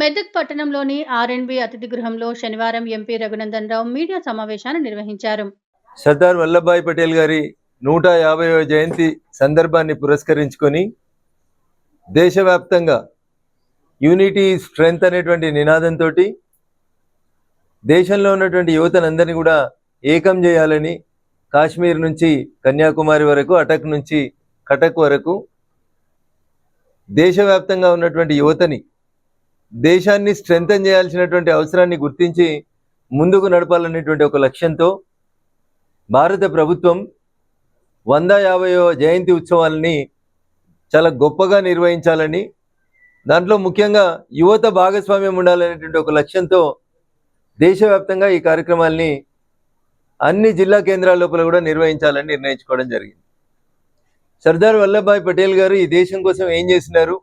మెదక్ పట్టణంలోని ఆర్ఎన్బి అతిథి గృహంలో శనివారం ఎంపీ రఘునందన్ రావు మీడియా సమావేశాన్ని నిర్వహించారు. సర్దార్ వల్లభాయ్ పటేల్ గారి 150వ జయంతి సందర్భాన్ని పురస్కరించుకొని దేశవ్యాప్తంగా యూనిటీ స్ట్రెంగ్త్ అనేటువంటి నినాదంతో దేశంలో ఉన్నటువంటి యువతనందరినీ కూడా ఏకం చేయాలని కాశ్మీర్ నుంచి కన్యాకుమారి వరకు, అటక్ నుంచి కటక్ వరకు దేశవ్యాప్తంగా ఉన్నటువంటి యువతని దేశాన్ని స్ట్రెంగ్తన్ చేయాల్సినటువంటి అవసరాన్ని గుర్తించి ముందుకు నడపాలనేటువంటి ఒక లక్ష్యంతో భారత ప్రభుత్వం 150వ జయంతి ఉత్సవాలని చాలా గొప్పగా నిర్వహించాలని, దాంట్లో ముఖ్యంగా యువత భాగస్వామ్యం ఉండాలనేటువంటి ఒక లక్ష్యంతో దేశవ్యాప్తంగా ఈ కార్యక్రమాల్ని అన్ని జిల్లా కేంద్రాల లోపల కూడా నిర్వహించాలని నిర్ణయించుకోవడం జరిగింది. సర్దార్ వల్లభాయ్ పటేల్ గారు ఈ దేశం కోసం ఏం చేసినారు,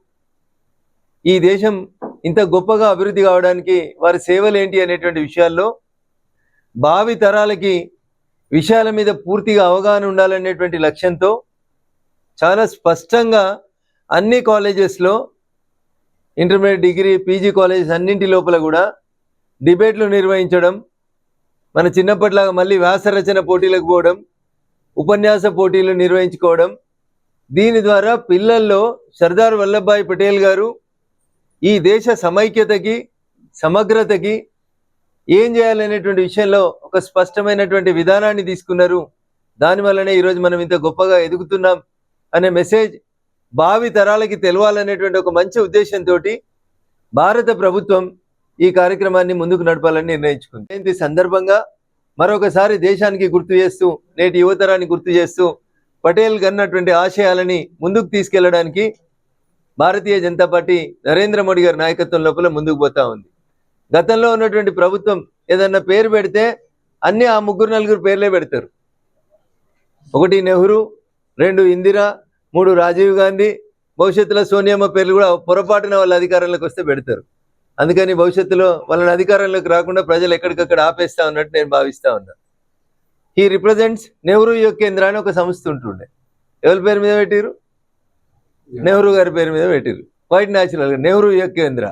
ఈ దేశం ఇంత గొప్పగా అభివృద్ధి కావడానికి వారి సేవలు ఏంటి అనేటువంటి విషయాల్లో భావి తరాలకి విషయాల మీద పూర్తిగా అవగాహన ఉండాలనేటువంటి లక్ష్యంతో చాలా స్పష్టంగా అన్ని కాలేజెస్లో, ఇంటర్మీడియట్, డిగ్రీ, పీజీ కాలేజెస్ అన్నింటి లోపల కూడా డిబేట్లు నిర్వహించడం, మన చిన్నప్పటిలాగా మళ్ళీ వ్యాసరచన పోటీలకు పోవడం, ఉపన్యాస పోటీలు నిర్వహించుకోవడం, దీని ద్వారా పిల్లల్లో సర్దార్ వల్లభాయ్ పటేల్ గారు ఈ దేశ సమైక్యతకి, సమగ్రతకి ఏం చేయాలనేటువంటి విషయంలో ఒక స్పష్టమైనటువంటి విధానాన్ని తీసుకున్నారు. దానివల్లనే ఈరోజు మనం ఇంత గొప్పగా ఎదుగుతున్నాం అనే మెసేజ్ భావి తరాలకి తెలవాలనేటువంటి ఒక మంచి ఉద్దేశంతో భారత ప్రభుత్వం ఈ కార్యక్రమాన్ని ముందుకు నడపాలని నిర్ణయించుకుంది. జయంతి సందర్భంగా మరొకసారి దేశానికి గుర్తు చేస్తూ, నేటి యువతరాన్ని గుర్తు చేస్తూ పటేల్ కన్నటువంటి ఆశయాలని ముందుకు తీసుకెళ్లడానికి భారతీయ జనతా పార్టీ నరేంద్ర మోడీ గారి నాయకత్వం లోపల ముందుకు పోతా ఉంది. గతంలో ఉన్నటువంటి ప్రభుత్వం ఏదన్నా పేరు పెడితే అన్ని ఆ 3-4 పేర్లే పెడతారు. 1 నెహ్రూ, 2 ఇందిరా, 3 రాజీవ్ గాంధీ, భవిష్యత్తులో సోనియమ్మ పేర్లు కూడా పొరపాటున వాళ్ళ అధికారంలోకి వస్తే పెడతారు. అందుకని భవిష్యత్తులో వాళ్ళని అధికారంలోకి రాకుండా ప్రజలు ఎక్కడికక్కడ ఆపేస్తా ఉన్నట్టు నేను భావిస్తా ఉన్నా. ఈ రిప్రజెంట్స్ నెహ్రూ యువ కేంద్ర అని ఒక సంస్థ ఉంటుండే. ఎవరి పేరు మీద పెట్టిరు? నెహ్రూ గారి పేరు మీద పెట్టిరు. వైట్ న్యాచురల్గా నెహ్రూ యువ కేంద్ర.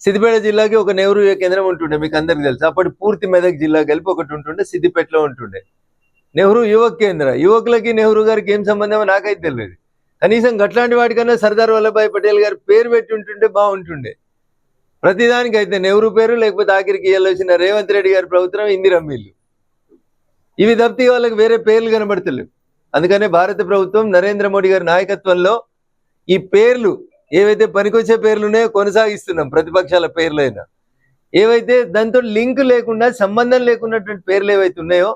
సిద్దిపేట జిల్లాకి ఒక నెహ్రూ యువ కేంద్రం ఉంటుండే, మీకు అందరికి తెలుసు. అప్పటి పూర్తి మెదక్ జిల్లా కలిపి ఒకటి ఉంటుండే, సిద్దిపేటలో ఉంటుండే. నెహ్రూ యువ కేంద్ర. యువకులకి నెహ్రూ గారికి ఏం సంబంధమో నాకైతే తెలియదు. కనీసం గట్లాంటి వాటికన్నా సర్దార్ వల్లభాయ్ పటేల్ గారి పేరు పెట్టి ఉంటుండే బాగుంటుండే. ప్రతిదానికి అయితే నెహ్రూ పేరు, లేకపోతే ఆఖరికి వచ్చిన రేవంత్ రెడ్డి గారి ప్రభుత్వం ఇందిరమ్మిల్లు, ఇవి తప్పితే వాళ్ళకి వేరే పేర్లు కనబడతలేవు. అందుకనే భారత ప్రభుత్వం నరేంద్ర మోడీ గారి నాయకత్వంలో ఈ పేర్లు ఏవైతే పనికొచ్చే పేర్లు ఉన్నాయో కొనసాగిస్తున్నాం. ప్రతిపక్షాల పేర్లైనా ఏవైతే దాంతో లింక్ లేకుండా, సంబంధం లేకున్నటువంటి పేర్లు ఏవైతే ఉన్నాయో,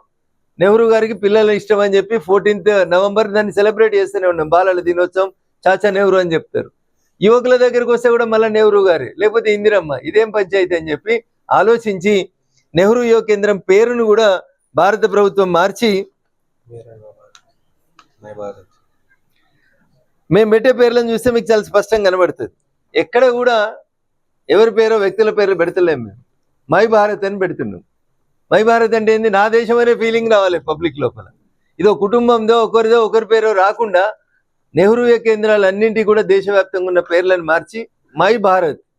నెహ్రూ గారికి పిల్లలు ఇష్టం అని చెప్పి 14th నవంబర్ దాన్ని సెలబ్రేట్ చేస్తూనే ఉన్నాం. బాలల దినోత్సవం, చాచా నెహ్రూ అని చెప్తారు. యువకుల దగ్గరికి వస్తే కూడా మళ్ళీ నెహ్రూ గారే, లేకపోతే ఇందిరమ్మ, ఇదేం పంచాయతీ అని చెప్పి ఆలోచించి నెహ్రూ యువ కేంద్రం పేరును కూడా భారత ప్రభుత్వం మార్చి మేము పెట్టే పేర్లను చూస్తే మీకు చాలా స్పష్టంగా కనబడుతుంది. ఎక్కడ కూడా ఎవరి పేరో వ్యక్తుల పేర్లు పెడతలేము. మేము మై భారత్ అని పెడుతున్నాం. మై భారత్ అంటే ఏంది? నా దేశం అనే ఫీలింగ్ రావాలి పబ్లిక్ లోపల. ఇదో కుటుంబంతో ఒకరిదో ఒకరి పేరో రాకుండా నెహ్రూ కేంద్రాలన్నింటి కూడా దేశవ్యాప్తంగా ఉన్న పేర్లను మార్చి మై భారత్